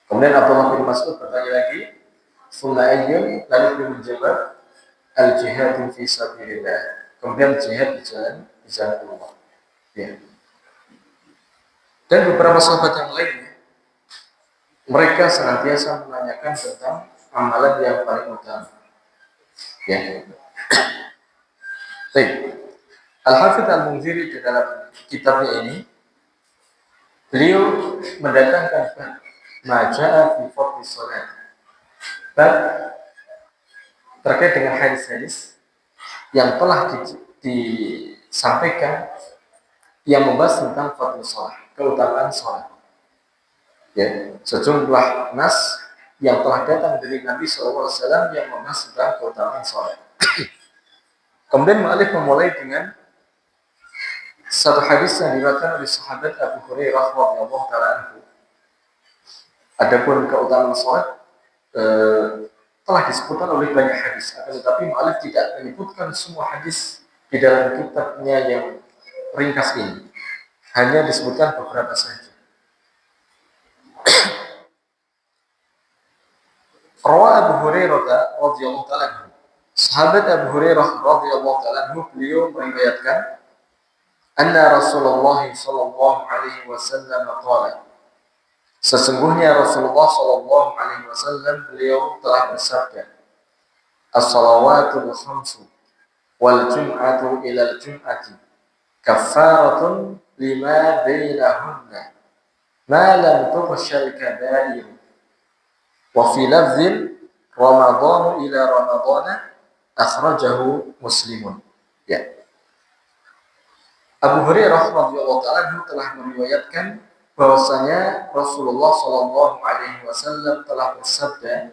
Kemudian Abdullah bin Mas'ud bertanya lagi, "Summa ayyun?" Lalu beliau menjawab, "Al-jihadu fi sabilillah." Kemudian jihad di jalan Allah. Ya. Dan beberapa sahabat yang lainnya, mereka senantiasa menanyakan tentang amalan yang paling utama. Ya. Baik. Al-Hafidz Al-Munziri di dalam kitabnya ini, beliau mendatangkan maja'a fi fadli salat. Bab terkait dengan hadis-hadis yang telah disampaikan yang membahas tentang fadli salat, keutamaan salat. Ya, sejumlah nas yang telah datang dari Nabi SAW yang membahas tentang keutamaan salat. Kemudian mu'alif memulai dengan satu hadis yang diriwayatkan oleh sahabat Abu Hurairah radhiyallahu taala anhu. Adapun keutamaan salat telah disebutkan oleh banyak hadis, akan tetapi mu'alif tidak menyebutkan semua hadis di dalam kitabnya yang ringkas ini. Hanya disebutkan beberapa saja. Rawa Abu Hurairah radhiyallahu taala anhu. Sahabat Abu Hurairah radhiyallahu taala anhu beliau meriwayatkan anna Rasulullah sallallahu alaihi wasallam qala, sesungguhnya Rasulullah sallallahu alaihi wasallam beliau telah bersabda, as-salawatul khamsu wal jum'atu ilal jum'ati kaffaratun lima bainahunna ma lam tughshal kaba'ir wa fi lafzin ramadhanu ila ramadhana akhrajahu Muslimun. Ya. Abu Hurairah radhiyallahu taala telah meriwayatkan bahwasanya Rasulullah sallallahu alaihi wasallam telah bersabda,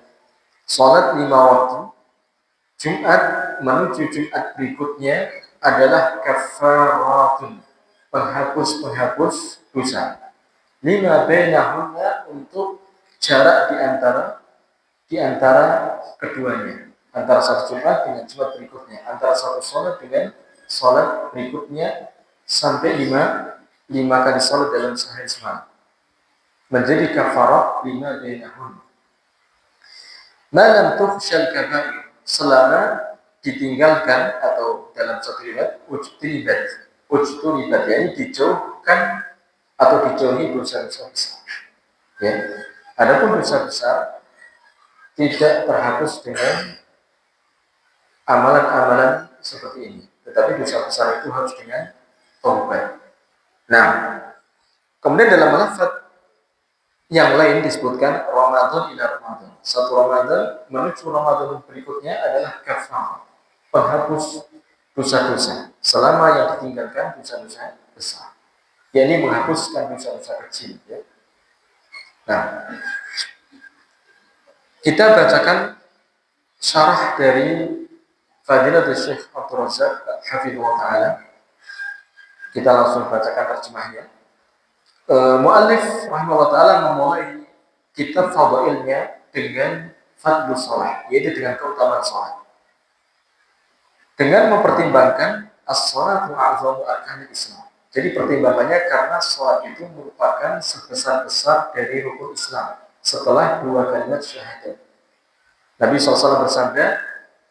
salat 5 waktu Jumat menuju Jumat berikutnya adalah kafaratun, penghapus dosa. Lima bainahunna, untuk jarak di antara keduanya, antara satu Jumat dengan Jumat berikutnya, antara satu salat dengan salat berikutnya, sampai lima kali salat dalam sehari semalam. Menjadi kafarat 5 bainahunna. Malam tukhsyal kaba'ir, selama ditinggalkan, atau dalam satu riwayat ujturibat, yakni dijauhkan atau dijauhi dosa-dosa besar. Ya. Adapun dosa besar tidak terhapus dengan amalan-amalan seperti ini, tetapi dosa besar itu harus dengan taubat. Nah, kemudian dalam lafaz yang lain disebutkan Ramadan ila Ramadan. Satu Ramadan menuju Ramadan berikutnya adalah kafar, penghapus dosa-dosa selama yang ditinggalkan dosa-dosa besar. Yakni menghapuskan dosa-dosa kecil. Ya. Nah, kita bacakan syarah dari Fadilatul Syekh Abdul Razak Hafidhullah Ta'ala. Kita langsung bacakan terjemahnya. Mu'allif rahimahullah ta'ala memulai kitab fadailnya dengan fadlu sholat, yaitu dengan keutamaan sholat, dengan mempertimbangkan as-sholatu a'zamu arkanil Islam. Jadi pertimbangannya karena sholat itu merupakan sebesar-besar dari rukun Islam setelah 2 kalimat syahadat. Nabi SAW bersabda,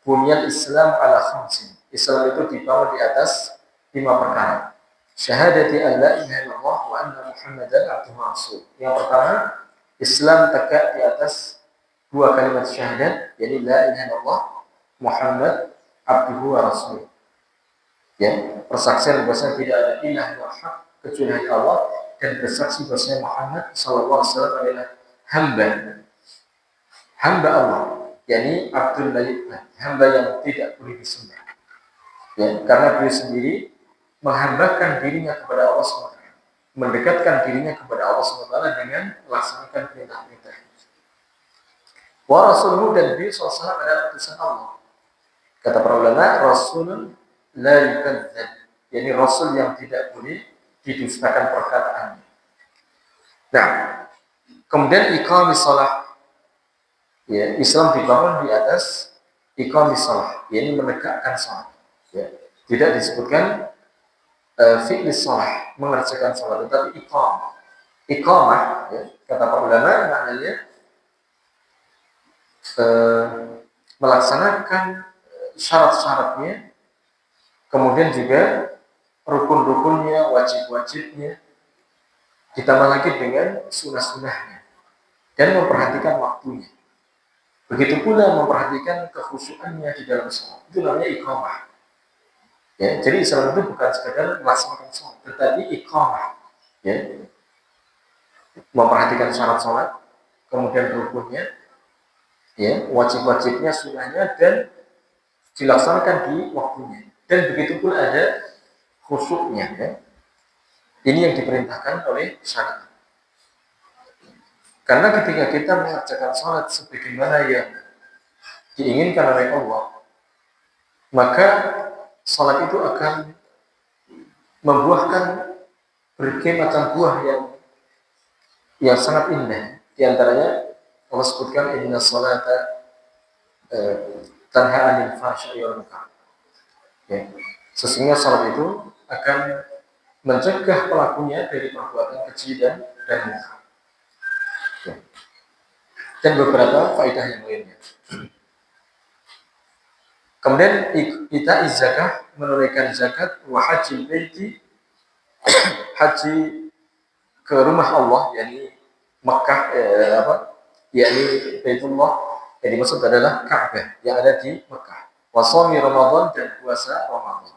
bunyal Islam ala khamsin, Islam itu dibangun di atas 5 perkara. Syahadati an la ilaha illallah wa anna Muhammadan abduhu wa rasul. Yang pertama, Islam tegak di atas 2 kalimat syahadat, yaitu la ilaha illallah Muhammad abduhu wa rasul. Ya, persaksian bahwasanya tidak ada ilah yang hak kecuali hanya Allah, dan bersaksi bahwasanya Muhammad sallallahu alaihi wasallam adalah hamba Allah, yakni abdul malik, hamba yang tidak boleh disembah. Ya, karena beliau sendiri menghambakan dirinya kepada Allah SWT, mendekatkan dirinya kepada Allah SWT dengan melaksanakan perintah-perintah. Wa rasuluhu, dan beliau SAW adalah utusan Allah. Kata para ulama, rasulun la yukadzdzab, yakni rasul yang tidak boleh didustakan perkataannya. Nah, kemudian iqamis shalah. Ya, Islam dibangun di atas iqamis shalah, yakni menegakkan salat. Ya, tidak disebutkan fi'lis shalah, mengerjakan salat, tetapi iqamah, ya, kata para ulama maknanya eh, melaksanakan syarat-syaratnya, kemudian juga rukun-rukunnya, wajib-wajibnya, ditambah lagi dengan sunnah-sunnahnya, dan memperhatikan waktunya. Begitu pula memperhatikan kekhusyukannya di dalam sholat. Itu namanya iqamah. Ya, jadi Islam itu bukan sekadar melaksanakan sholat, tetapi iqamah. Ya, memperhatikan syarat sholat, kemudian rukunnya, ya, wajib-wajibnya, sunnahnya, dan dilaksanakan di waktunya. Dan begitu pula ada khusyuknya. Ya. Ini yang diperintahkan oleh syariat. Karena ketika kita mengerjakan sholat sebagaimana yang diinginkan oleh Allah, maka sholat itu akan membuahkan berbagai macam buah yang sangat indah. Di antaranya Allah sebutkan inna sholata tanha 'anil fahsya'i wal munkar. Ya. Sesungguhnya sholat itu akan mencegah pelakunya dari perbuatan keji dan munkar. Ya. Dan beberapa faedah yang lainnya. Kemudian kita zakah, menunaikan zakat, wa hajjil baiti, haji ke rumah Allah, yakni Makkah, yakni Baitullah, yang dimaksud adalah Ka'bah yang ada di Makkah. Wa shaumi Ramadan, dan puasa Ramadan.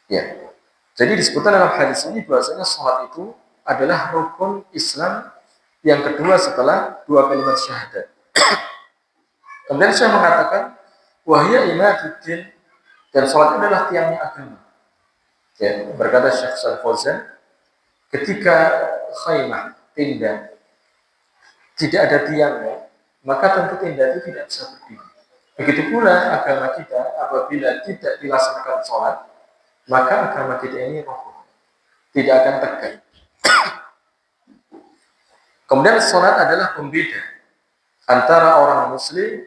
Ya. Jadi disebutkan dalam hadis ini bahwasanya salat itu adalah rukun Islam yang kedua setelah dua kalimat syahadat. Kemudian saya mengatakan wahya imaduddin, dan salat adalah tiangnya agama. Ya, berkata Syekh Shalih Fauzan, ketika khaymah, tenda, tidak ada tiangnya, maka tentu tenda itu tidak bisa berdiri. Begitu pula agama kita, apabila tidak dilaksanakan sholat, maka agama kita ini roboh, tidak akan tegak. Kemudian sholat adalah pembeda antara orang muslim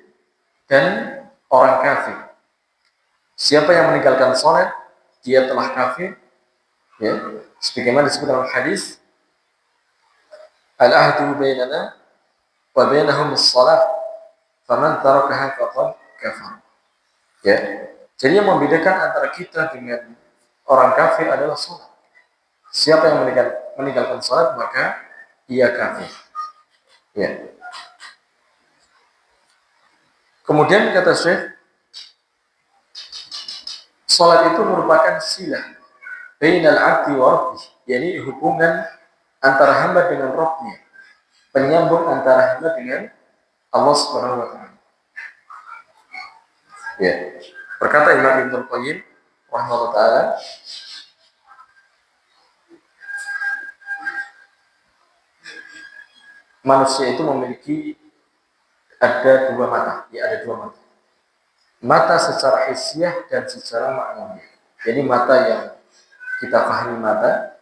dan orang kafir. Siapa yang meninggalkan sholat, dia telah kafir. Ya, sebagaimana disebut dalam hadis, al-ahdu bainana wa bainahum as-shalah, faman tarakaha faqad kafar. Ya. Jadi yang membedakan antara kita dengan orang kafir adalah sholat. Siapa yang meninggalkan sholat, maka ia kafir. Ya. Kemudian kata Syekh, sholat itu merupakan silah bainal abdi wa rabbih, yakni hubungan antara hamba dengan Rabbnya, penyambung antara hamba dengan Allah Subhanahu wa taala. Ya. Berkata Imam Ibnu Qayyim rahimahullah taala, manusia itu memiliki ada dua mata, ya ada dua mata. Mata secara hisiah dan secara maknanya. Jadi mata yang kita pahami mata.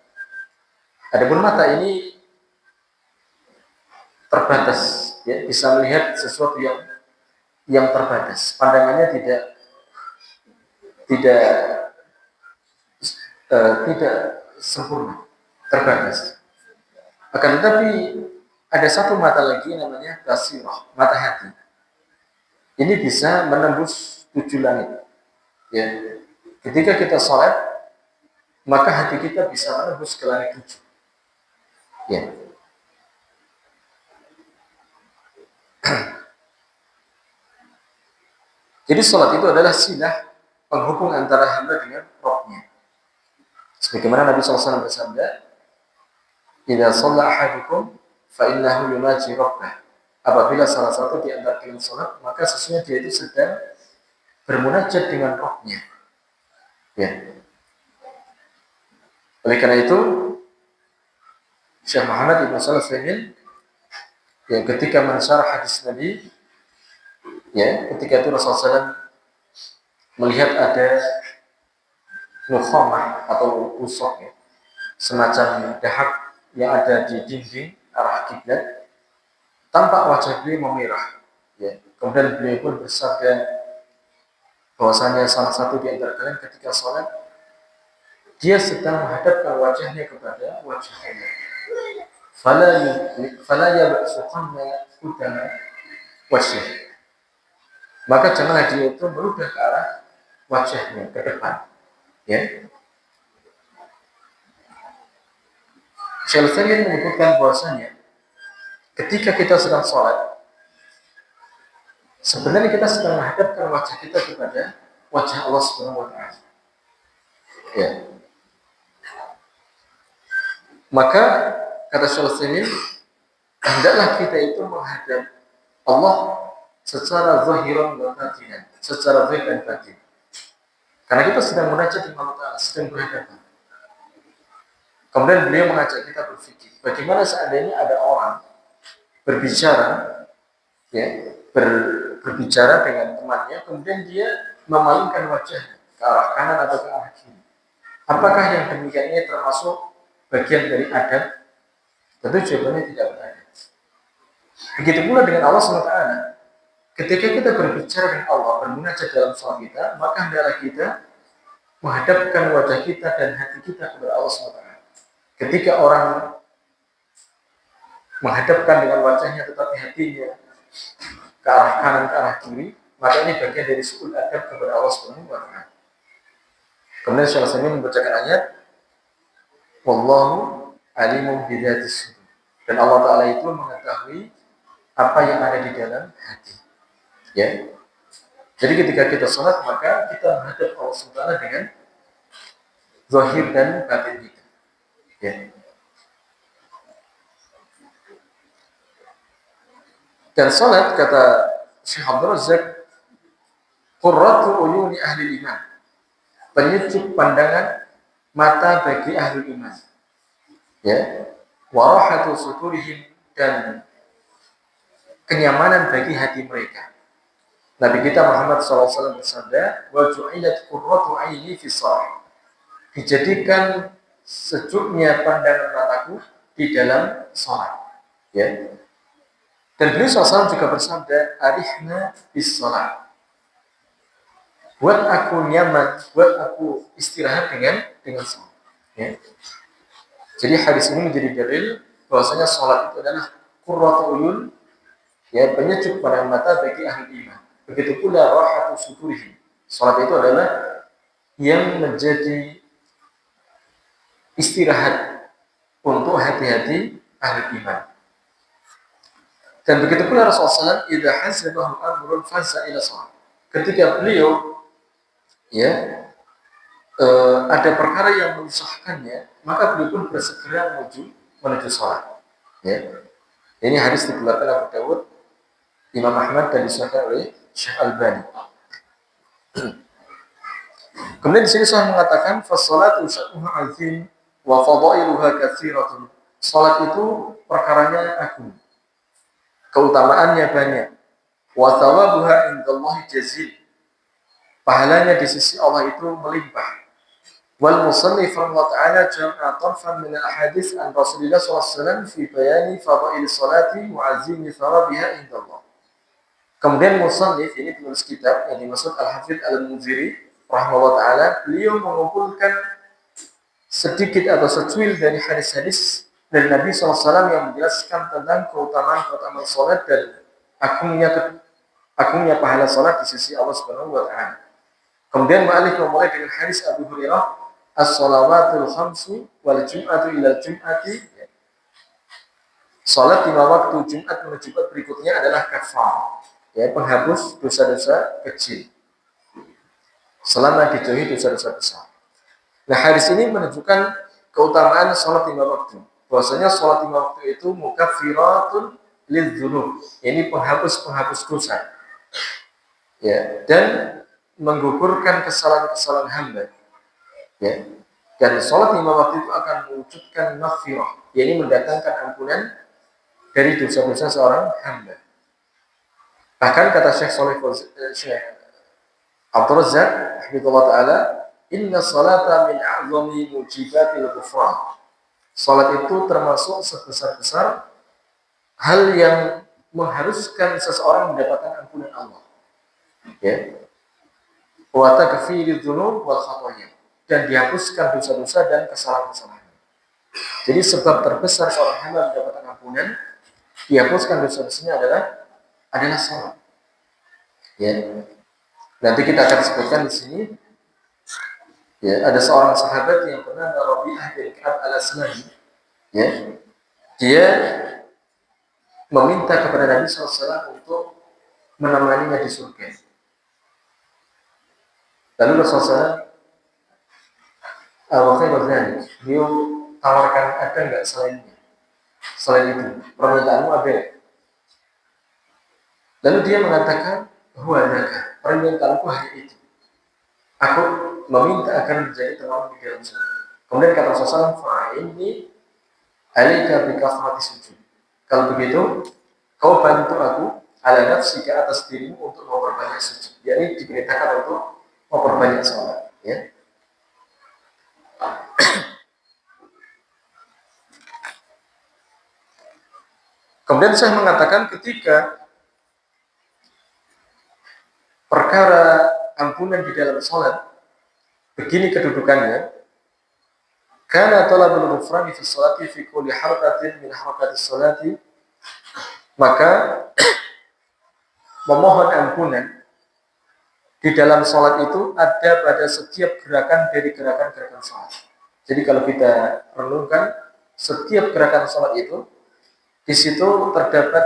Adapun mata ini terbatas, ya, bisa melihat sesuatu yang terbatas. Pandangannya tidak sempurna, terbatas. Akan tetapi ada satu mata lagi namanya basirah, mata hati. Ini bisa menembus 7 langit. Ya. Ketika kita sholat, maka hati kita bisa menembus ke langit 7. Ya. Jadi sholat itu adalah silah penghubung antara hamba dengan Rabbnya. Sebagaimana Nabi SAW bersabda, "Idza shalla ahadukum fa innahu yunaji rabbah." Apabila salah satu di antara kalian sholat, maka sesungguhnya dia itu sedang bermunajat dengan Rabbnya. Ya. Oleh karena itu, Syekh Muhammad Ibn Shalih Al-Utsaimin, yang ketika mensyarah hadis Nabi, ya, ketika itu Rasulullah SAW melihat ada nukhamah atau usok, ya, semacam dahak yang ada di dinding arah kiblat, tampak wajah beliau memerah. Ya. Kemudian beliau pun bersabda bahwasanya salah satu di antara kalian ketika sholat, dia sedang menghadapkan wajahnya kepada wajah Allah. Fala yabsuqanna qudama, wajah. Maka janganlah dia itu merubah ke arah wajahnya ke depan. Ya. Syekh Utsaimin menyebutkan bahwasanya ketika kita sedang sholat, sebenarnya kita sedang menghadapkan wajah kita kepada wajah Allah Subhanahu wa taala. Ya. Maka kata Syekh Utsaimin, hendaklah kita itu menghadap Allah secara zahiran wa batinan, secara zahir dan batin. Karena kita sedang munajat dengan Allah Ta'ala, sedang berhadapan. Kemudian beliau mengajak kita berpikir, bagaimana seandainya ada orang berbicara, ya, berbicara dengan temannya, kemudian dia memalingkan wajah ke arah kanan atau ke arah kiri. Apakah yang demikian ini termasuk bagian dari adab? Tentu jawabannya tidak beradab. Begitu pula dengan Allah SWT. Ketika kita berbicara dengan Allah, bermunajat dalam sholat kita, maka hendaklah kita menghadapkan wajah kita dan hati kita kepada Allah SWT. Ketika orang menghadapkan dengan wajahnya tetapi hatinya ke arah kanan, ke arah kiri, maka ini bagian dari su'ul adab kepada Allah Subhanahu wa taala. Kemudian Syekh Utsaimin membacakan ayat, wallahu alimun bidzatis sudur. Dan Allah Ta'ala itu mengetahui apa yang ada di dalam hati. Ya. Jadi ketika kita sholat, maka kita menghadap Allah SWT dengan zahir dan batin kita. Ya. Dan sholat, kata Syekh Abdul Razak, qurratu uyuni ahli iman, penyejuk pandangan mata bagi ahli iman. Ya. Warahatu suturihim, dan kenyamanan bagi hati mereka. Nabi kita Muhammad SAW bersabda, wa ju'ilat qurratu aini fi shalah, dijadikan sejuknya pandangan mataku di dalam sholat. Ya. Dan beliau SAW juga bersabda, arihna bis sholat, buat aku nyaman, buat aku istirahat dengan sholat. Ya. Jadi hadis ini menjadi dalil bahwasanya sholat itu adalah qurratu uyun, ya, penyejuk pada mata bagi ahli iman. Begitu pula rahatu sudurihim, sholat itu adalah yang menjadi istirahat untuk hati-hati ahli iman. Dan begitu pula Rasulullah SAW, idza hasabahu amrun fasa ila shalah, ketika beliau, ya, ada perkara yang menyusahkannya, maka beliau pun bersegera menuju sholat. Ya. Ini hadis dikeluarkan oleh Abu Dawud, Imam Ahmad, dan disahkan oleh Syekh Albani. Kemudian di sini saya mengatakan, fasolatu sya'nuha azim wa fadailuha katsiratun. Salat itu perkaranya agung, keutamaannya banyak. Wa thawabuha indallahi jazil, pahalanya di sisi Allah itu melimpah. Wal musannif rahimahullah ta'ala jama'a tarfan min al-ahadits an Rasulillah sallallahu alaihi wasallam fi bayani fadail salati wa azimi thawabiha indallah. Kemudian musannif, ini penulis kitab yang dimaksud Al-Hafidz Al-Munziri rahimahullah ta'ala, beliau mengumpulkan sedikit atau secuil dari hadis-hadis dari Nabi SAW yang menjelaskan tentang keutamaan sholat dan agungnya pahala sholat di sisi Allah Subhanahu wa taala. Kemudian mu'allif memulai dengan hadis Abu Hurairah, as-shalawatul khamsu wal jum'atu ila jum'ati. Salat 5 waktu Jumat menuju Jumat berikutnya adalah kafar, ya, penghapus dosa-dosa kecil selama dijauhi dosa-dosa besar. Nah, hadis ini menunjukkan keutamaan salat 5 waktu. Bahwasanya salat 5 waktu itu mukaffiratun lidzunub, ini penghapus dosa. Ya, dan menggugurkan kesalahan-kesalahan hamba. Ya. Dan salat 5 waktu itu akan mewujudkan maghfirah, yakni mendatangkan ampunan dari dosa-dosa seorang hamba. Bahkan kata Syekh Abdul Razak rahimahullah ta'ala, inna salata min a'zami mujibatil ghufran. Salat itu termasuk sebesar-besar hal yang mengharuskan seseorang mendapatkan ampunan Allah. Ya. Wa takfiriz dzunub wal khataaya, dan dihapuskan dosa-dosa dan kesalahan-kesalahan. Jadi sebab terbesar seorang hamba mendapatkan ampunan, dihapuskan dosa-dosanya adalah adalah sholat. Ya, nanti kita akan sebutkan di sini. Ya, ada seorang sahabat yang bernama Rabi'ah bin Ka'ab al-Aslami. Ya, dia meminta kepada Nabi SAW untuk menemaninya di surga. Lalu Rasulullah SAW, beliau tawarkan, ada nggak selainnya? Selain itu, permintaanmu ada. Lalu dia mengatakan, huwa dzaka, permintaanku hanya itu. Aku meminta akan menjadi teman di dalam surga. Kemudian kata Rasulullah, fa'inni alaika bi kathrati sujud. Kalau begitu, kau bantu aku ala nafsi ke atas dirimu untuk memperbanyak sujud. Jadi diperintahkan untuk memperbanyak sholat. Ya. Kemudian saya mengatakan ketika perkara ampunan di dalam sholat, begini kedudukannya, karena talabul ghufrani fi sholati fi kulli harakatin min harakati sholati, maka memohon ampunan di dalam sholat itu ada pada setiap gerakan dari gerakan-gerakan sholat. Jadi kalau kita renungkan setiap gerakan sholat itu, di situ terdapat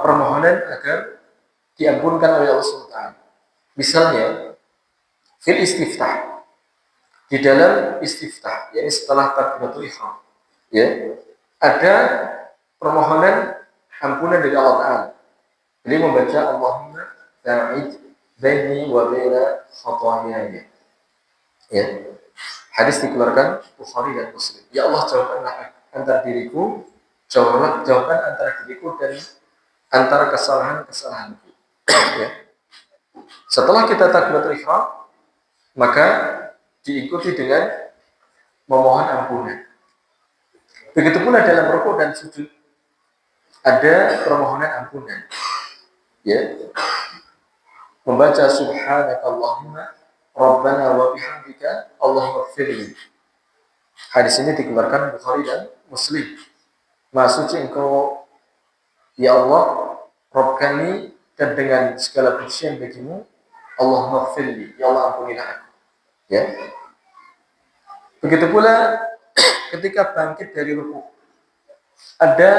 permohonan agar diampunkan oleh Allah SWT. Misalnya, fil istiftah, di dalam istiftah, yaitu setelah takbiratul ihram, ya, ada permohonan ampunan dari Allah Ta'ala. Jadi membaca Allahumma ba'id baini wa baina khataayaya. Ya. Hadis dikeluarkan Bukhari dan Muslim. Ya Allah, jauhkanlah antara diriku, jauhkan antara diriku dan antara kesalahan-kesalahanku. Ya. Setelah kita takbiratul ihram, maka diikuti dengan memohon ampunan. Begitu pula dalam rukuk dan sujud ada permohonan ampunan. Ya. Membaca subhanakallahumma rabbana wa bihamdika Allahumma ighfirli. Hadis ini dikeluarkan Bukhari dan Muslim. Maha suci Engkau ya Allah, Rabb kami, dan dengan segala pujian bagimu, Allahumma ighfirli, ya Allah ampunilah aku. Ya. Begitu pula ketika bangkit dari rukuk ada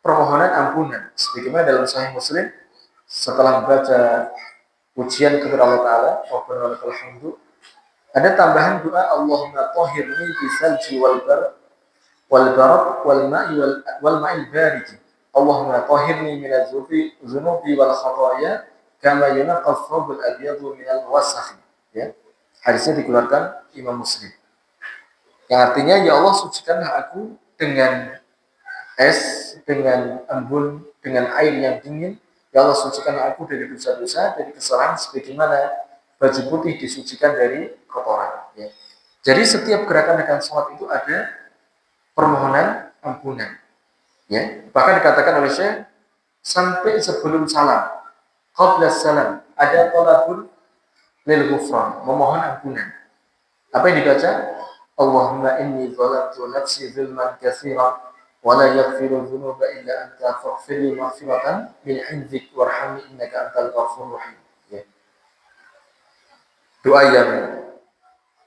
permohonan ampunan. Sebagaimana dalam Sahih Muslim, setelah membaca pujian kepada Allah Ta'ala, Rabbana lakal hamdu, ada tambahan doa Allahumma tahhirni bisalji wal barad wal ma'il barid. Allahumma tahhirni minadz dzunubi wal khataaya kama yunqqa ath-thawbul abyadu minal wasakh. Ya. Hadisnya dikeluarkan Imam Muslim. Yang artinya, ya Allah, sucikanlah aku dengan es, dengan embun, dengan air yang dingin. Ya Allah, sucikanlah aku dari dosa-dosa, dari kesalahan, sebagaimana baju putih disucikan dari kotoran. Ya. Jadi setiap gerakan sholat itu ada permohonan ampunan. Ya. Bahkan dikatakan oleh Syekh, sampai sebelum salam, qabla salam, ada talabun lil ghufran, memohon ampunan. Apa yang dibaca? Allahumma inni zalamtu nafsi zulman katsiran wa la yaghfiru dzunuba illa anta faghfir li maghfiratan min 'indik warhamni innaka antal ghafurur rahim. Ya. Doa yang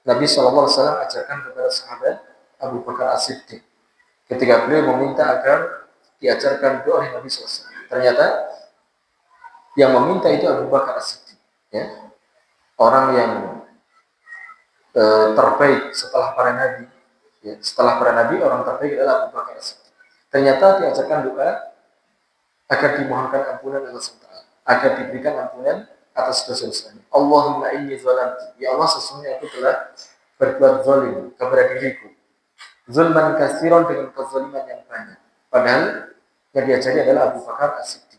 Nabi SAW ajarkan kepada sahabat Abu Bakar As-Siddiq ketika beliau meminta agar diajarkan doa oleh Nabi SAW. Ternyata yang meminta itu Abu Bakar As-Siddiq. Ya. Orang yang terbaik setelah para nabi. Ya, setelah para nabi, orang terbaik adalah Abu Bakar As-Siddiq. Ternyata diajarkan doa agar dimohonkan ampunan Allah SWT, agar diberikan ampunan atas dosa-dosanya. Allahumma inni zalamtu, ya Allah, sesungguhnya aku telah berbuat zalim kepada diriku. Zulman katsiran, dengan kezaliman yang banyak. Padahal yang diajari adalah Abu Bakar As-Siddiq.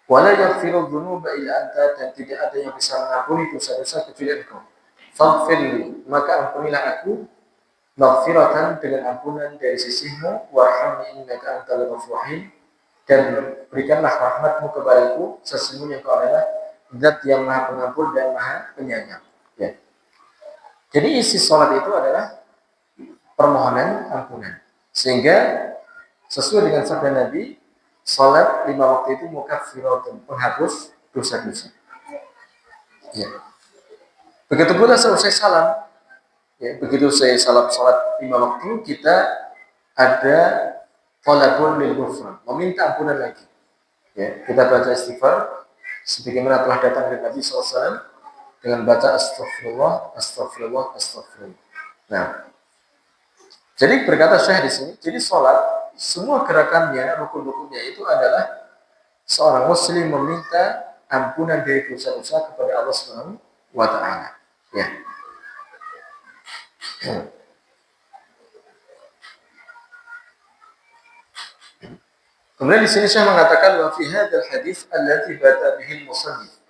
Wala yaghfiru dzunuba illa anta, dan tidak ada yang bisa mengampuni dosa-dosa kecuali Engkau. Faghfirli, maka ampunilah aku, maghfiratan, dengan ampunan dari sisimu, warhamni innaka antal ghafurur rahim, dan berikanlah rahmatmu kepadaku, sesungguhnya Engkau adalah Zat yang Maha Pengampun dan Maha Penyayang. Ya. Jadi isi sholat itu adalah permohonan ampunan. Sehingga sesuai dengan sabda Nabi, salat 5 waktu itu mukaffiratun, penghapus dosa-dosa. Ya. Begitu pula selesai salam, ya, begitu saya salam salat 5 waktu, kita ada talabun lil ghufran, meminta ampunan lagi. Ya, kita baca istighfar sebagaimana telah datang dari Nabi SAW dengan baca astagfirullah, astagfirullah, astagfirullah. Nah, jadi berkata Syekh di sini, jadi sholat semua gerakannya, rukun-rukunnya itu adalah seorang muslim meminta ampunan dari dosa-dosa kepada Allah Subhanahu wa taala. Ya. Kemudian di sini saya mengatakan wa fi hadzal hadis allati bata bihi musannif.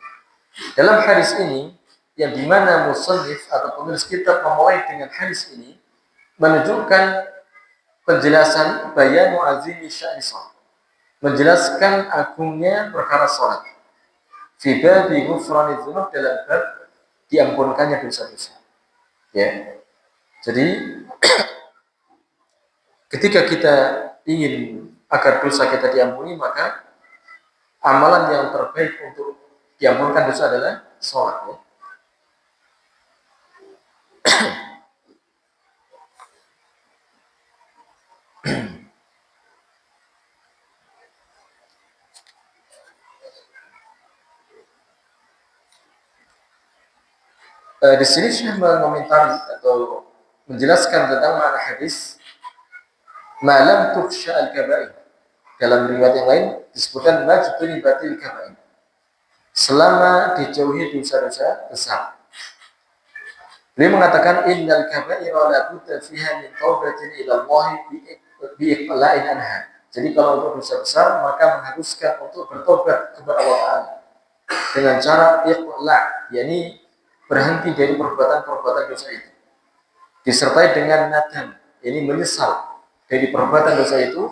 Dalam hadis ini yang di mana musannif atau penulis kitab memulai dengan hadis ini menunjukkan penjelasan bayanu azimi sya'ni shalah. Menjelaskan agungnya perkara salat. Fi babi ghufrani dzunub, dalam bab diampunkannya dosa-dosa. Ya. Jadi ketika kita ingin agar dosa kita diampuni, maka amalan yang terbaik untuk diampunkan dosa adalah sholat. Ya. Di sini saya mengomentari atau menjelaskan tentang makna hadis malam tukhsha al-kaba'ir. Dalam riwayat yang lain disebutkan majtuni batil kaba'ir, selama dijauhi dosa-dosa besar. Beliau mengatakan innal kaba'ira la budda fiha min taubatin ila Allah bi iqla'in anha. Jadi kalau untuk dosa besar maka mengharuskan untuk bertobat kepada Allah Ta'ala dengan cara iqla', yakni berhenti dari perbuatan-perbuatan dosa itu, disertai dengan nadam, ini menyesal dari perbuatan dosa itu,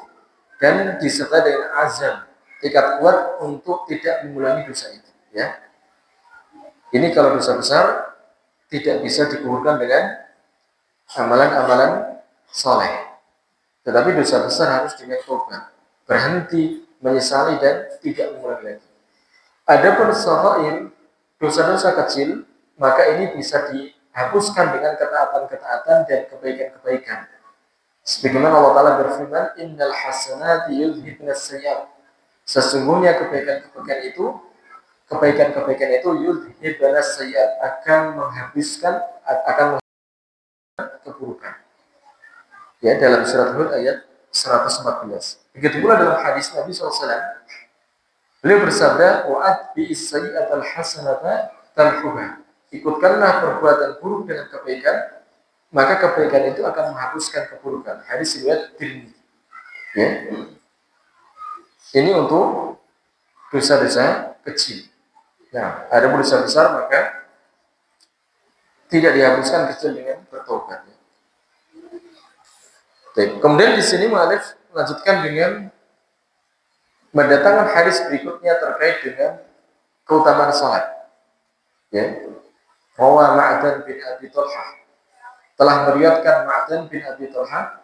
dan disertai dengan azam, tekad kuat untuk tidak mengulangi dosa itu. Ya, ini kalau dosa besar tidak bisa digugurkan dengan amalan-amalan soleh, tetapi dosa besar harus dengan tobat, berhenti, menyesali dan tidak mengulangi lagi. Adapun shaghair, dosa-dosa kecil, maka ini bisa dihapuskan dengan ketaatan-ketaatan dan kebaikan-kebaikan. Sebagaimana Allah Ta'ala berfirman, innal hasanati yudhibna sayyi'at. Sesungguhnya kebaikan-kebaikan itu yudhibna sayyi'at, akan menghabiskan, akan menghapuskan keburukan. Ya, dalam surat Hud ayat 114. Begitu pula dalam hadis Nabi SAW, beliau bersabda, wa'ad bi'is-sayyi'atal hasanata tamhuha. Ikutkanlah perbuatan buruk dengan kebaikan, maka kebaikan itu akan menghapuskan keburukan. Hadis riwayat Tirmidzi. Ya. Ini untuk dosa-dosa kecil. Nah, ada dosa besar maka tidak dihapuskan kecil dengan bertobat. Kemudian di sini mu'allif melanjutkan dengan mendatangkan hadis berikutnya terkait dengan keutamaan salat. Ya. Rawa Ma'dan bin Abi Talhah, telah meriwayatkan Ma'dan bin Abi Talhah,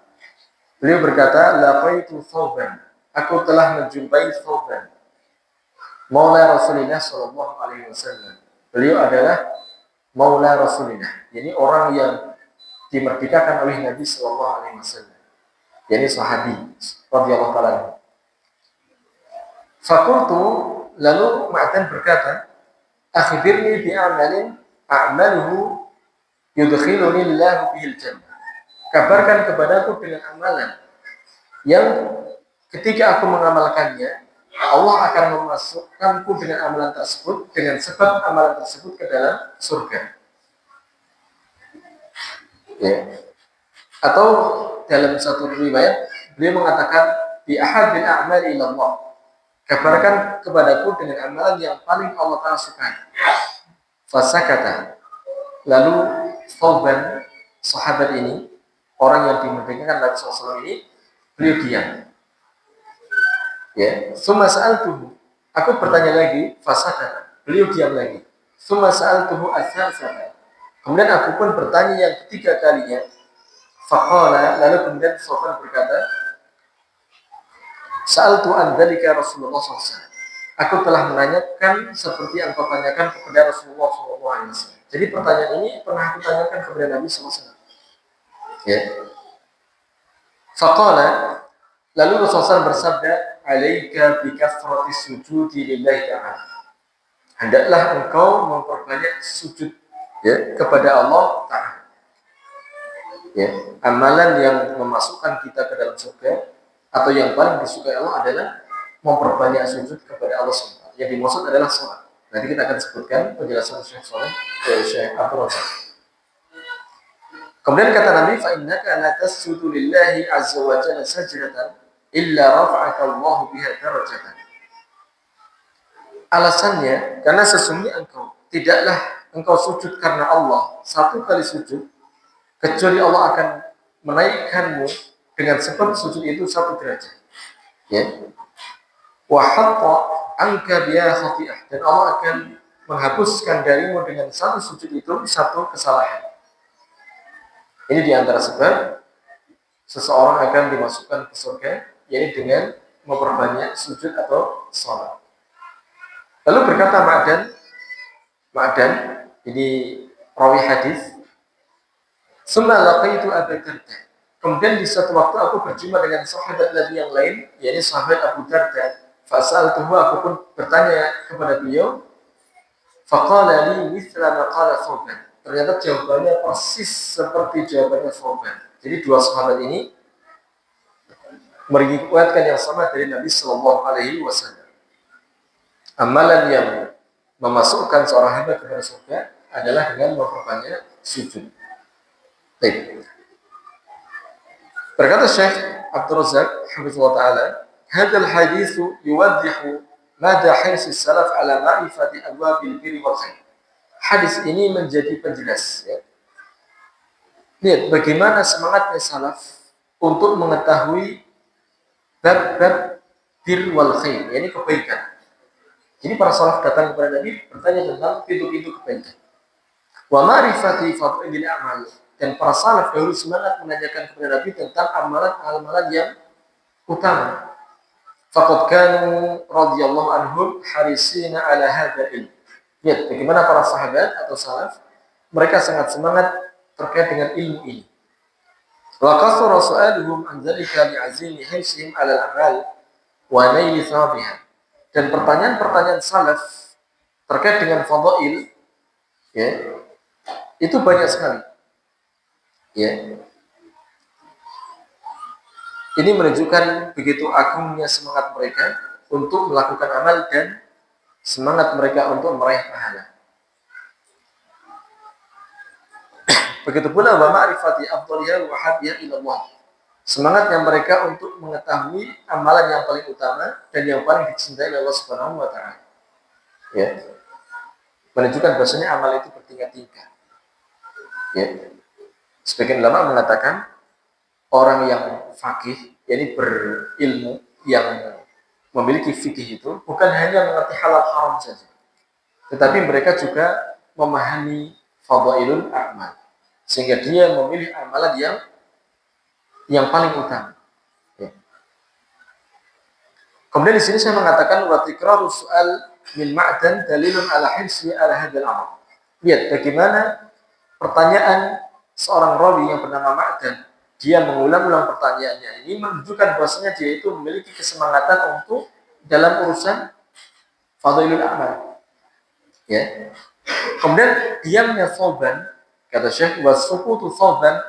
beliau berkata, laqaitu Thawban, aku telah menjumpai Thawban, maula Rasulullah sallallahu alaihi wasallam. Beliau adalah maula Rasulullah, yani orang yang dimerdekakan oleh Nabi sallallahu alaihi wasallam, yani sahabi radhiyallahu taala. Fakultu, lalu Ma'dan berkata, akhbirni bi amalin a'maluhu yudkhiluni Allahu bihil jannah. Kabarkan kepadaku dengan amalan yang ketika aku mengamalkannya, Allah akan memasukkanku dengan amalan tersebut, dengan sebab amalan tersebut ke dalam surga. Ya. Atau dalam satu riwayat beliau mengatakan bi ahadil a'mali ila Allah. Kabarkan kepadaku dengan amalan yang paling Allah Ta'ala sukai. Fasakata. Lalu Thawban, sahabat ini, orang yang dimerdekakan Nabi SAW ini, beliau diam. Ya, summa sa'altuhu, aku bertanya lagi, fasakata, beliau diam lagi. Summa sa'altuhu as-salisata, kemudian aku pun bertanya yang ketiga kalinya. Faqala, lalu kemudian Thawban berkata, Sa'altu an dzalika Rasulullah SAW. Aku telah menanyakan seperti yang kau tanyakan kepada Rasulullah SAW. Jadi pertanyaan ini pernah aku tanyakan kepada Nabi SAW. Ya. Faqala, lalu Rasulullah SAW bersabda, "Alaika bi kathrati sujudi lillahi ta'ala." Hendaklah engkau memperbanyak sujud ya kepada Allah Ta'ala. Ya, amalan yang memasukkan kita ke dalam surga atau yang paling disukai Allah adalah memperbanyak sujud kepada Allah SWT. Yang dimaksud adalah sholat. Nanti kita akan sebutkan penjelasan Syekh Saleh dari Syekh Abdul Razak. Kemudian kata Nabi, fa innaka la tasjudu lillahi azza wa jalla sajdatan illa rafa'aka Allah biha darajatan. Alasannya karena sesungguhnya tidaklah engkau sujud karena Allah satu kali sujud kecuali Allah akan menaikkanmu dengan sebab sujud itu satu derajat. Ya. Wa hatta anka biha khati'ah, dan Allah akan menghapuskan darimu dengan satu sujud itu satu kesalahan. Ini diantara sebab seseorang akan dimasukkan ke surga, yaitu dengan memperbanyak sujud atau salat. Lalu berkata Ma'dan ini rawi hadis, "Summa laqaitu Abu Darda." Kemudian di suatu waktu aku berjumpa dengan sahabat Nabi yang lain, yaitu sahabat Abu Darda. Fas'altuhu, aku pun bertanya kepada beliau. Faqala li mithla ma qala Thawban. Ternyata jawabannya persis seperti jawabannya Thawban. Jadi dua sahabat ini meriwayatkan yang sama dari Nabi Sallallahu Alaihi Wasallam. Amalan yang memasukkan seorang hamba kepada surga adalah dengan memperbanyak sujud. Baik. Berkata Syekh Abdul Razak hafizahullah taala, "Hadzal haditsu yuwaddihu mada hirsi salaf ala ma'rifati abwabil birri wal khair." Hadis ini menjadi penjelas ya. Lihat bagaimana semangatnya salaf untuk mengetahui bab-bab bir wal khair, yakni kebaikan. Jadi para salaf datang kepada Nabi bertanya tentang pintu-pintu kebaikan. Wa ma'rifati fadhilil a'mal, dan para salaf dahulu semangat menanyakan kepada Nabi tentang amalan-amalan yang utama. Faqad kanu radhiyallahu anhum harisina ala hadzal ilm. Lihat bagaimana para sahabat atau salaf mereka sangat semangat terkait dengan ilmu ini. Wa kasara su'aluhum an dzalika li'azimi hirsihim 'ala al-a'mal wa naili thawabiha. Dan pertanyaan-pertanyaan salaf terkait dengan fadhail ya, itu banyak sekali. Ya. Ini menunjukkan begitu agungnya semangat mereka untuk melakukan amal dan semangat mereka untuk meraih pahala. Begitu pula wa ma'rifati afdhaliyah wa hadiyah ila Allah. Semangatnya mereka untuk mengetahui amalan yang paling utama dan yang paling dicintai oleh Allah Subhanahu wa taala. Ya. Menunjukkan bahwasanya amal itu bertingkat-tingkat. Ya. Sebagian ulama mengatakan orang yang faqih, yakni berilmu yang memiliki fikih itu bukan hanya mengerti halal haram saja, tetapi mereka juga memahami fadhailul a'mal, sehingga dia memilih amalan yang paling utama. Ya. Kemudian di sini saya mengatakan wa tikraru su'al min ma'dan dalilun ala hirsi ala hadzal amal. Lihat bagaimana pertanyaan seorang rawi yang bernama Ma'dan, dia mengulang-ulang pertanyaannya ini menunjukkan bahwasanya dia itu memiliki kesemangatan untuk dalam urusan fadhailul amal. Ya. Kemudian diamnya Thawban, kata Syekh, wa sukutu Thawban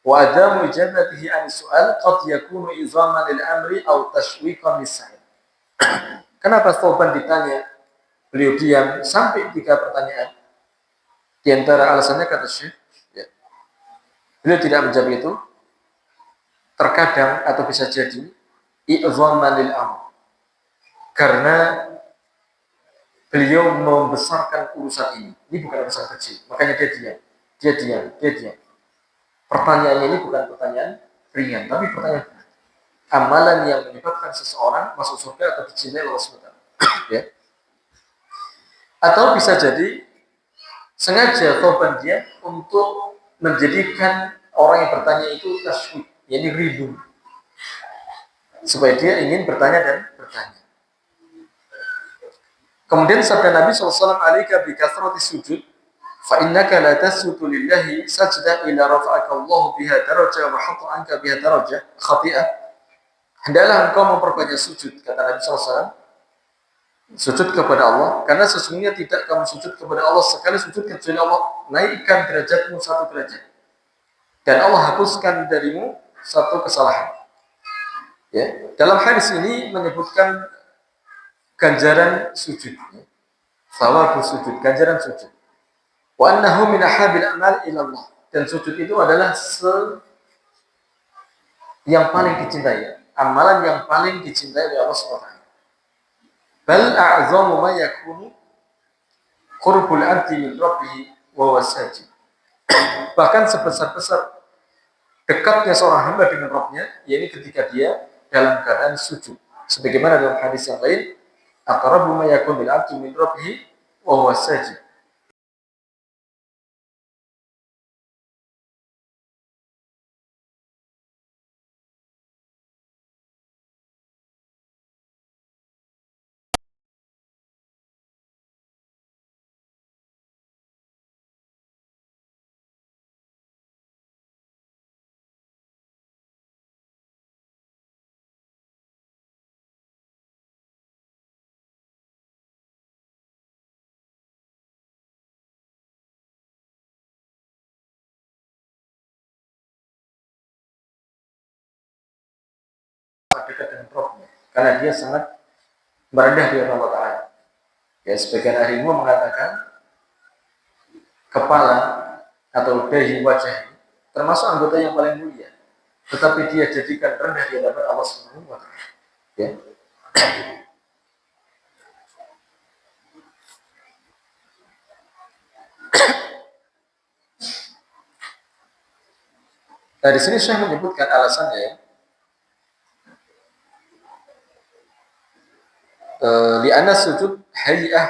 wa adamu ijabatihi an su'al qad yakunu izaman lil amri aw tashwiqan lis-sa'i. Kenapa Thawban ditanya beliau diam sampai 3 pertanyaan? Di antara alasannya kata Syekh, ya, beliau tidak menjawab itu terkadang atau bisa jadi i'zaman lil amr, karena beliau membesarkan urusan ini. Ini bukan urusan kecil, makanya dia diam. Pertanyaannya ini bukan pertanyaan ringan, tapi pertanyaan amalan yang menyebabkan seseorang masuk surga atau dicintai Allah SWT. Ya. Atau bisa jadi sengaja Thawban dia untuk menjadikan orang yang bertanya itu taswik, yakni rindu. supaya dia ingin bertanya dan bertanya. Kemudian sabda Nabi SAW, alaika bi kathrati sujud, fa innaka la tasjudu lillahi sajda ila rafa'aka Allah biha daraja wa hatta anka biha daraja khati'ah. Hendaklah engkau memperbanyak sujud, kata Nabi SAW, sujud kepada Allah, karena sesungguhnya tidak kamu sujud kepada Allah sekali sujud kecuali Allah naikkan derajatmu satu derajat, dan Allah hapuskan darimu satu kesalahan. Ya, dalam hadis ini menyebutkan ganjaran sujud, thawabu sujud, ganjaran sujud. Wa annahu min ahabil a'mal ila Allah, dan sujud itu adalah yang paling dicintai, amalan yang paling dicintai oleh Allah SWT. Bal a'zamu ma yakunu qurbul 'abdi min rabbih wa huwa sajid. Bahkan sebesar-besar dekatnya seorang hamba dengan Rabbnya, yaitu ketika dia dalam keadaan sujud. Sebagaimana dalam hadis yang lain, aqrabu ma yakunu bil 'abdi min rabbih wa huwa sajid. Dekat dengan Rabbnya, karena dia sangat merendah di hadapan Allah Ta'ala. Ya, sebagian ahli ilmu mengatakan kepala atau dahi wajah ini termasuk anggota yang paling mulia, tetapi dia jadikan rendah di hadapan Allah Subhanahu wa Ta'ala. Ya. Nah, di sini saya menyebutkan alasannya, ya. Li'anna sujud hay'ah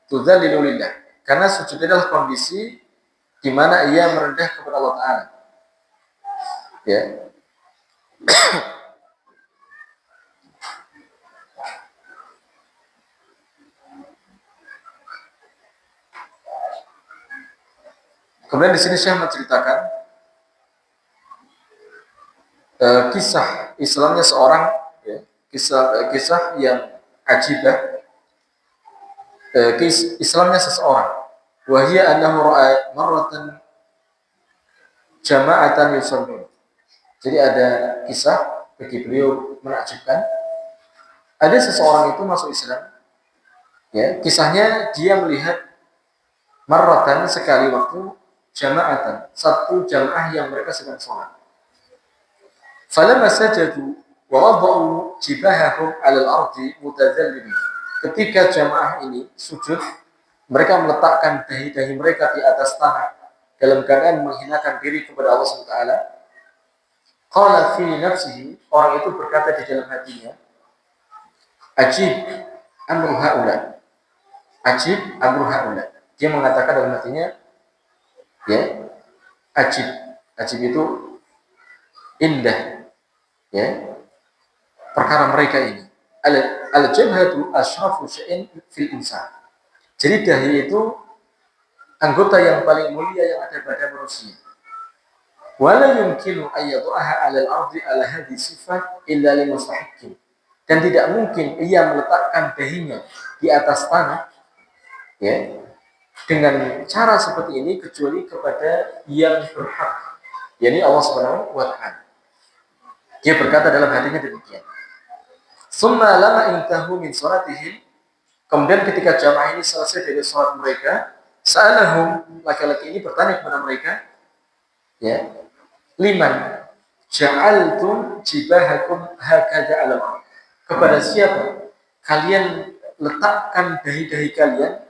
tudzallilu lillah. Karena sujud adalah kondisi di mana ia merendah kepada Allah Ta'ala. Ya. Kemudian di sini saya menceritakan kisah Islamnya seorang, ya, kisah yang ajibah, Islamnya seseorang. Wahia annahu ra'a marratan jama'atan yusallun. Jadi ada kisah bagi beliau menakjubkan. Ada seseorang itu masuk Islam. Ya, kisahnya dia melihat marratan sekali waktu jama'atan, satu jamaah yang mereka sedang sholat. Falamma sajadu wa wada'u jibahahum 'alal ardi mutadzallilin. Ketika jamaah ini sujud, mereka meletakkan dahi-dahi mereka di atas tanah dalam keadaan menghinakan diri kepada Allah SWT. Qala fi nafsihi, orang itu berkata di dalam hatinya, ajib amru haula. Ajib amru haula. Dia mengatakan dalam hatinya, ya, ajib. Ajib itu indah, ya, perkara mereka ini. Al-jabhatu asyrafu syai'in fil insan. Jadi dahi itu anggota yang paling mulia yang ada pada manusia. Wala yumkinu ayyadaha 'alal ardi 'ala hadhihi sifat illa limustahiqqin. Dan tidak mungkin ia meletakkan dahinya di atas tanah, ya, dengan cara seperti ini kecuali kepada yang berhak, yakni Allah Subhanahu wa Ta'ala. Dia berkata dalam hatinya demikian. Summa lama intahu min salatihim. Kemudian ketika jamaah ini selesai dari salat mereka, sa'alahum, laki-laki ini bertanya kepada mereka, ya, liman ja'altum jibahakum hakadha 'alam. Kepada siapa kalian letakkan dahi-dahi kalian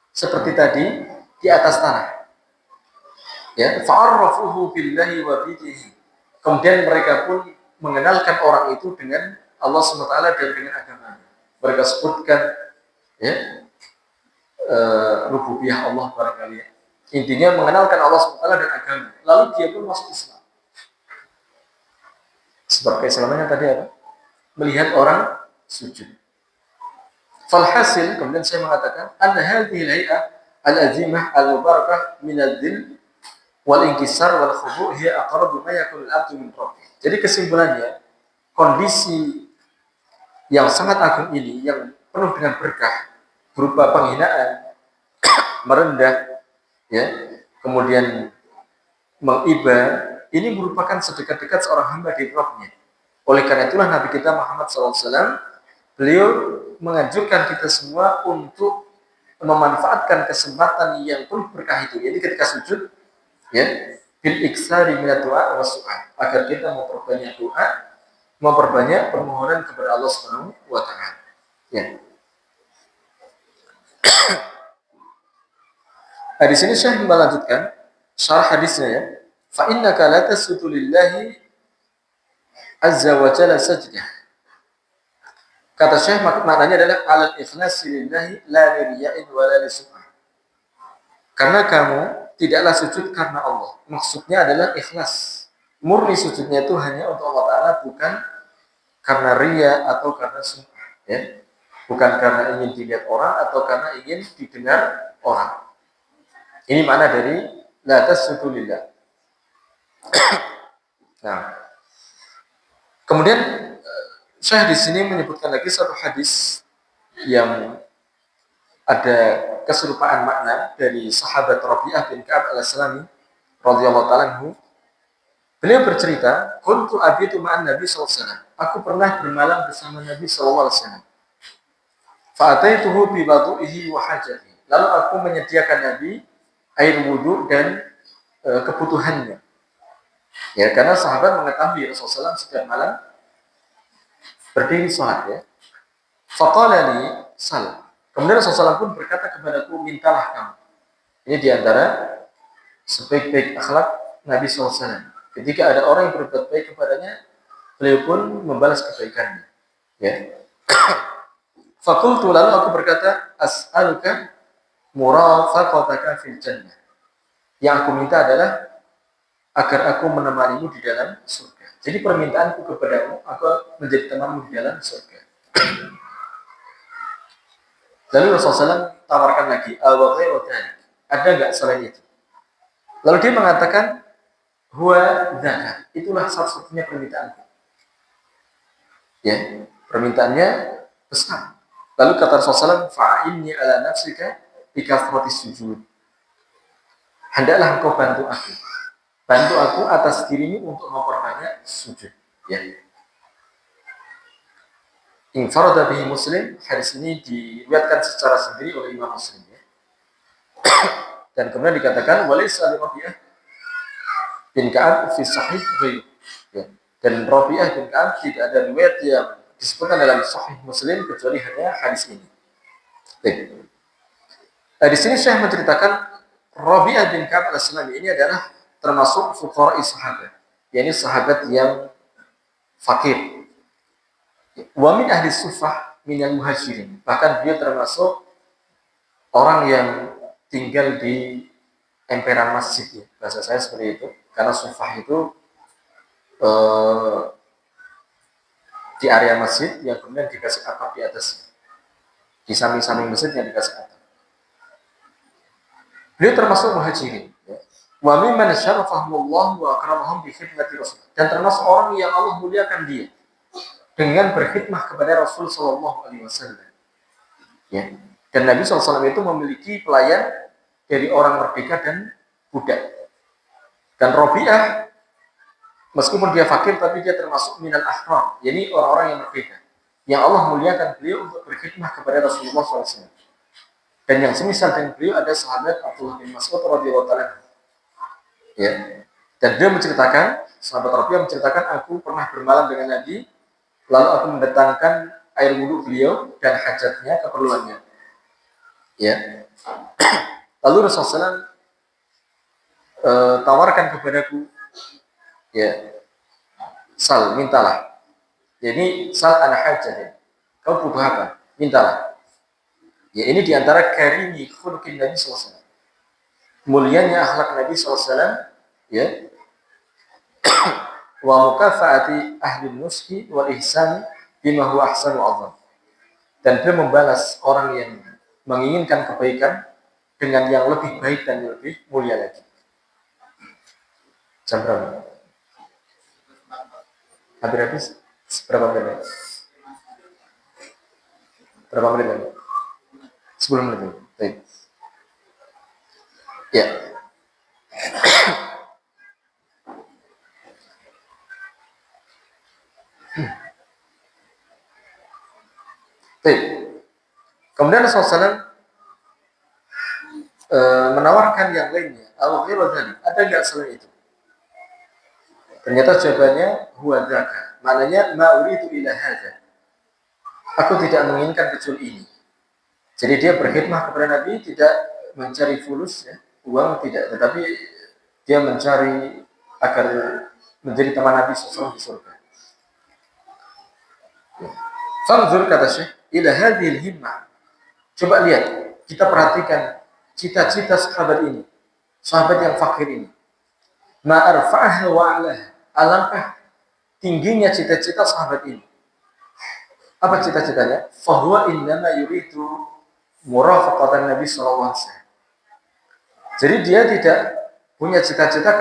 seperti tadi di atas tanah? Ya, fa'arrafuhu billahi wa bidihi. Kemudian mereka pun mengenalkan orang itu dengan Allah SWT dan dengan agamanya. Mereka sebutkan, ya, rububiyah Allah barangkali. Intinya mengenalkan Allah SWT dan agama. Lalu dia pun masuk Islam. Sebab keislamannya tadi apa? melihat orang sujud. Falhasil, kemudian saya mengatakan, anna hadhihi al-hay'ah al-azimah al-mubarakah min ad-dhil wal inkisar wal khudu' hiya aqrabu ma yakunu al-'abdu min rabbih. Jadi kesimpulannya, kondisi yang sangat agung ini yang penuh dengan berkah berupa penghinaan, merendah, ya, kemudian mengiba, ini merupakan sedekat-dekat seorang hamba di Rabb-nya. Oleh karena itulah Nabi kita Muhammad SAW, beliau menganjurkan kita semua untuk memanfaatkan kesempatan yang penuh berkah itu. Jadi ketika sujud, ya, bil iksari minat doa wa su'al, agar kita memperbanyak doa, memperbanyak permohonan kepada Allah Subhanahu wa taala. Ya. Nah, di sini Syekh melanjutkan syarah hadisnya, ya. Fa innaka la tasjudu lillahi azza wa jalla sajdah. Kata Syekh maknanya adalah alal ikhlasi lillahi la liriya'in wa la lisum'ah. Karena kamu tidaklah sujud karena Allah. Maksudnya adalah ikhlas. Murni sujudnya itu hanya untuk Allah Ta'ala, bukan karena riya atau karena sum'ah, ya. Bukan karena ingin dilihat orang atau karena ingin didengar orang. Ini makna dari la tasjudu lillah. Nah, kemudian Syekh di sini menyebutkan lagi satu hadis yang ada keserupaan makna dari sahabat Rabi'ah bin Ka'ab al-Aslami radhiyallahu ta'ala anhu. Beliau bercerita, "Kuntu abitu ma'an Nabi sallallahu alaihi wasallam." Aku pernah bermalam bersama Nabi sallallahu alaihi wasallam. Fa'ataituhu bi wudu'ihi wa hajatihi. Lalu aku menyediakan Nabi air wudu dan kebutuhannya. Ya, karena sahabat mengetahui Rasulullah SAW setiap malam berdiri sholat, ya. Faqala li sal. Kemudian Rasulullah pun berkata kepadaku, mintalah kamu. Ini diantara sebaik-baik akhlak Nabi SAW. Ketika ada orang yang berbuat baik kepadanya, beliau pun membalas kebaikannya. Ya. Fakultu, lalu aku berkata, as'aluka murafaqataka fil jannah. Yang aku minta adalah agar aku menemanimu di dalam surga. Jadi permintaanku kepadamu, aku menjadi temanmu di dalam surga. Lalu Rasulullah SAW tawarkan lagi, ada nggak selain itu? Lalu dia mengatakan, huwa dzaka, itulah satu-satunya permintaanku. Ya, permintaannya besar. Lalu kata Rasulullah SAW, fa'inni ala nafsika bikafratis sujud. Hendaklah engkau bantu aku. Bantu aku atas dirimu untuk memperbanyak sujud. Ya. Infarada bihi Muslim, hadis ini diriwayatkan secara sendiri oleh Imam Muslim, ya. Dan kemudian dikatakan walaysa li Rabi'ah bin Ka'ab fi sahih ghairi. Ya. Dan Rabi'ah bin Ka'ab tidak ada riwayat yang disebutkan dalam sahih Muslim kecuali hanya hadis ini. Baik. Nah, di sini Syekh menceritakan Rabi'ah bin Ka'ab al-Aslami ini adalah termasuk fuqara'i sahabat, yakni sahabat yang fakir. Wa min ahli suffah minal muhajirin, bahkan dia termasuk orang yang tinggal di emperan masjid, ya. Bahasa saya seperti itu, karena suffah itu di area masjid yang kemudian dikasih atap di atas, di samping-samping masjid yang dikasih atap. Beliau termasuk muhajirin, ya. Wa mimman syarafahumullah wa akramahum bi khidmati Rasul. Dan termasuk orang yang Allah muliakan dia dengan berkhidmah kepada Rasul sallallahu alaihi wasallam. Ya. Dan Nabi SAW itu memiliki pelayan dari orang merdeka dan budak. Dan Rabi'ah meskipun dia fakir tapi dia termasuk minal ahrar, jadi orang-orang yang merdeka. Yang Allah muliakan beliau untuk berkhidmah kepada Rasulullah SAW. Dan yang semisal dengan beliau ada sahabat Abdullah bin Mas'ud radhiyallahu ta'ala. Ya. Dan dia menceritakan, sahabat Rabi'ah menceritakan, aku pernah bermalam dengan Nabi, lalu aku mendatangkan air wudhu beliau dan hajatnya, keperluannya. Ya. Lalu Rasulullah tawarkan kepadaku, ya, sal, mintalah. Jadi sal ana hajat, ya. Kau butuh apa? Mintalah. Ya, ini diantara karimi khuluqin Nabi SAW. Mulianya akhlak Nabi SAW, ya. Wa mukafaati ahli nushi wal ihsan bima huwa ahsan wa a'zam. Dan beliau membalas orang yang menginginkan kebaikan dengan yang lebih baik dan lebih mulia lagi. Jam berapa? Hampir habis? Berapa menit? Berapa menit lagi? 10 menit lagi. Baik. Ya. Baik. Kemudian Rasulullah menawarkan yang lainnya. Ada nggak selain itu? Ternyata jawabannya huwa dzaka. Maknanya ma uridu ila hadza. Aku tidak menginginkan kecuali ini. Jadi dia berkhidmah kepada Nabi tidak mencari fulus ya, uang tidak, tetapi dia mencari agar menjadi teman Nabi SAW di surga. Fanzur kata Syekh, ila hadhil himmah. Coba lihat, kita perhatikan cita-cita sahabat ini, sahabat yang fakir ini. Ma arfa'aha wa alaha. Alangkah tingginya cita-cita sahabat ini. Apa cita-citanya? Fahuwa innama yuridu murafaqatan Nabi sallallahu alaihi wasallam. Jadi dia tidak punya cita-cita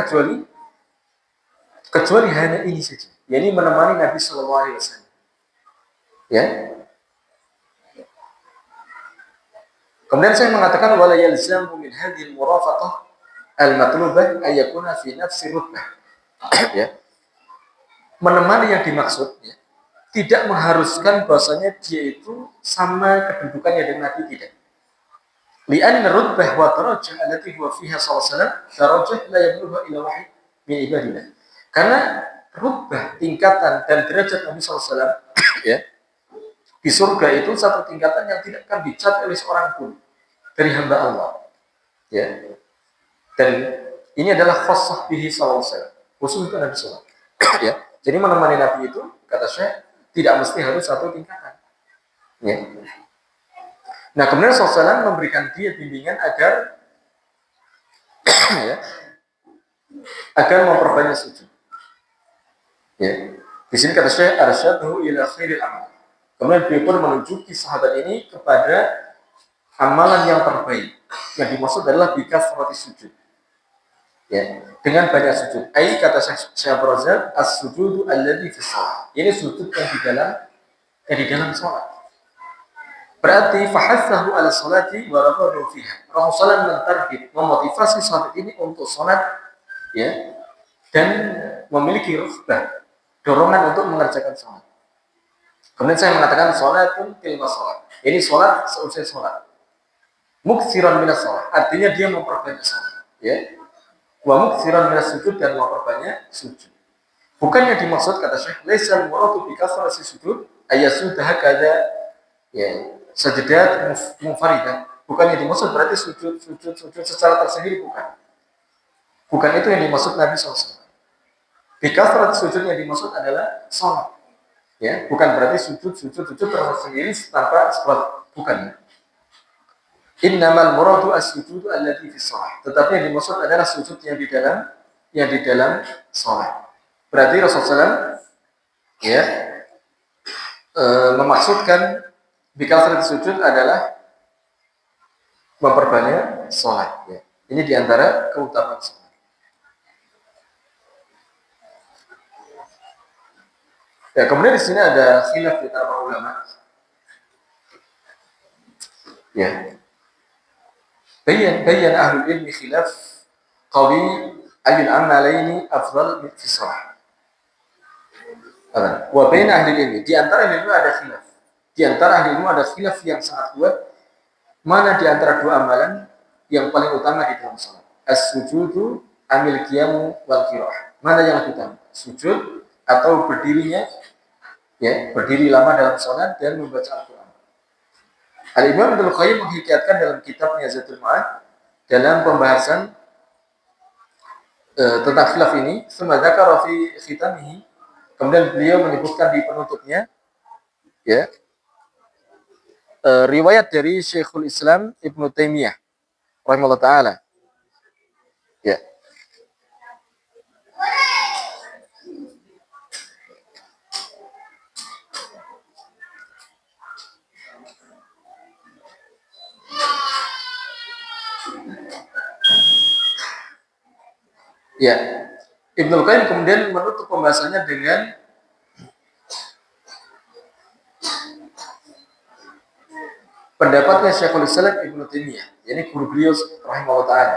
kecuali hanya ini saja, yakni menemani Nabi sallallahu alaihi wasallam. Ya. Kemudian saya mengatakan wala yalzamu min hadhihi al-murafaqah al-matlubah ay yakuna fi nafsi rutbah. Ya. Menemani yang dimaksud ya, tidak mengharuskan bahwasanya dia itu sama kedudukannya dengan Nabi, tidak. Li'anna rutbah wa darajah allati huwa fiha sallallahu alaihi wasallam darajah la yablughu ila wahid min ibadillah. Karena rutbah, tingkatan dan derajat Nabi sallallahu alaihi wasallam ya, di surga itu satu tingkatan yang tidak akan dicapai oleh seorang pun dari hamba Allah. Ya. Dan ini adalah khassah bihi sallallahu alaihi wasallam, khusus untuk Nabi sallallahu alaihi wasallam. Ya. Jadi menemani Nabi itu, kata saya, tidak mesti harus satu tingkatan. Ya. Nah, kemudian Rasulullah memberikan dia bimbingan agar ya, agar memperbanyak sujud. Ya. Di sini kata saya, arsyadahu ila khairil amal. Kemudian beliau pun menunjuki sahabat ini kepada amalan yang terbaik. Yang dimaksud adalah bikasrati sujud. Ya, dengan banyak sujud. Ai kata Syekh Razak, as-sujudu alladzi fi shalah. Ini sujud yang di dalam salat. Berarti fahassahu ala salati wa raghaba fiha. Rasulullah mentarget, memotivasi sahabat ini untuk salat ya, dan memiliki rughbah, dorongan untuk mengerjakan salat. Kemudian saya mengatakan salat pun tilma salat. Ini salat seusai salat. Muksiran minas salat. Artinya dia memperbanyak salat, ya. Wa muksiran minas sujud, dan memperbanyak sujud. Bukan yang dimaksud kata Syekh, laisa muradu bi kasrati sujud ayasudah kada ya sajadat munfaridah. Bukan yang dimaksud berarti sujud secara tersendiri, bukan. Bukan itu yang dimaksud Nabi SAW. Bi kasrati sujud yang dimaksud adalah salat. Ya, bukan berarti sujud tersendiri tanpa sebab, bukan. Innamal muradu as-sujudu allati fi shalah. Tetapi yang dimaksud adalah sujud yang di dalam salat. Berarti Rasulullah ya memaksudkan bikasrat sujud adalah memperbanyak salat ya. Ini diantara keutamaan salat. Ya, kemudian di sini ada khilaf di antara para ulama. Ya. Bayan ahlul ilmi khilaf qawi ayul amalaini afdal fi shalah. Wa baina ahli ilmi, di antara ahli ilmu ada khilaf. Di antara ahli ilmu ada khilaf yang sangat kuat, mana di antara dua amalan yang paling utama di dalam salat. As-sujudu amil qiyamu wal qiraah. Mana yang lebih utama? Sujud atau berdirinya ya, berdiri lama dalam salat dan membaca Al-Qur'an. Al-Imam Ibnu Qayyim menghikayatkan dalam kitabnya Zadul Ma'ad dalam pembahasan tentang khilaf ini, dzakara fi khitamihi, kemudian beliau menyebutkan di penutupnya ya, riwayat dari Syekhul Islam Ibnu Taimiyah rahimahullah taala. Ya. Ya, Ibnu Qayyim kemudian menutup pembahasannya dengan pendapatnya Syekhul Islam Ibnu Taimiyah, yakni guru beliau rahimahullah taala.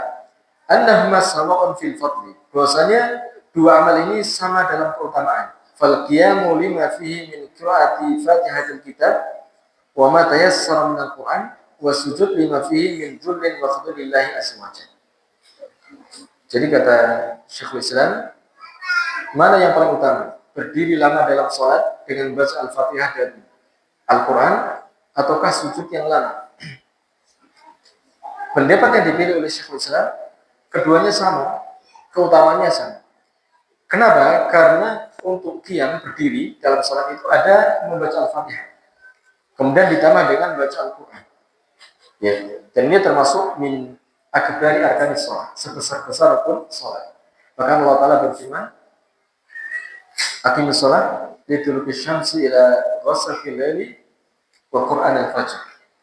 Annahuma sawa'un fil fadli. Bahwasanya dua amal ini sama dalam keutamaan. Fal qiyamu lima fihi min qiraati Fatihatil kitab wa ma tayassara min al-Qur'an wa sujud lima fihi min dhullin wa khudulillahi azza wa jalla. Jadi kata Syekhul Islam, mana yang paling utama? Berdiri lama dalam salat dengan baca Al-Fatihah dan Al-Quran ataukah sujud yang lama? Pendapat yang dipilih oleh Syekhul Islam, keduanya sama, keutamanya sama. Kenapa? Karena untuk qiyam berdiri dalam salat itu ada membaca Al-Fatihah. Kemudian ditambah dengan baca Al-Quran. Ya, dan ini termasuk min akbari arkanis salat, sebesar-besar pun salat. Maka Allah Ta'ala berfirman, Aqimus salat liduluki syamsi ila ghasaqil laili wa Qur'an al-fajr.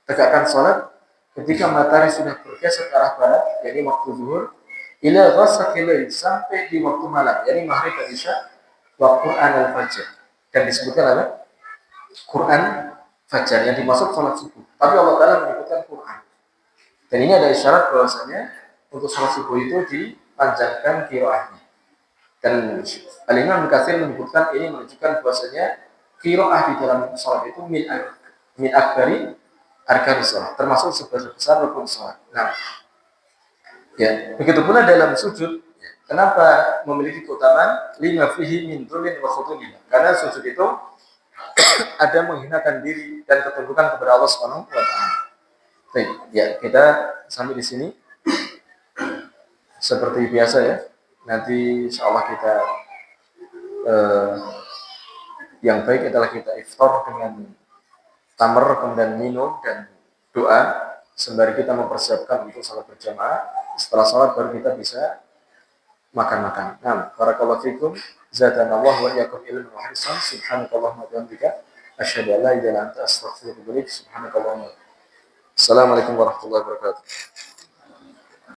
Tegakkan salat ketika matahari sudah bergeser ke arah barat, yakni waktu zuhur, ila ghasaqil lail, sampai di waktu malam, yakni maghrib dan isya, wa Qur'an al-fajr. Dan disebutkan apa? Quran fajar, yang dimaksud salat subuh. Tapi Allah Ta'ala menyebutkan Quran. Dan ini ada isyarat bahwasanya untuk salat subuh itu dipanjangkan qiraahnya. Dan Al-Imam Katsir menyebutkan ini menunjukkan bahwasanya qiraah di dalam salat itu min akbari arkanis salat, termasuk sebesar rukun salat. Nah, ya, begitu pula dalam sujud. Kenapa memiliki keutamaan lima fihi min dzulin wa khudulin? Karena sujud itu ada menghinakan diri dan ketundukan kepada Allah Subhanahu wa taala. Baik, ya, kita sampai di sini. Seperti biasa ya. Nanti insyaallah kita yang baik adalah kita iftar dengan tamar, kemudian minum dan doa sembari kita mempersiapkan untuk salat berjamaah. Setelah salat baru kita bisa makan-makan. Nah, barakallahu fikum, zadanallahu wa iyyakum ilman wa ihsan. Subhanakallahumma wa bihamdika asyhadu an la ilaha illa anta astaghfiruka wa atubu ilaik. Subhanakallahumma. Assalamualaikum warahmatullahi wabarakatuh.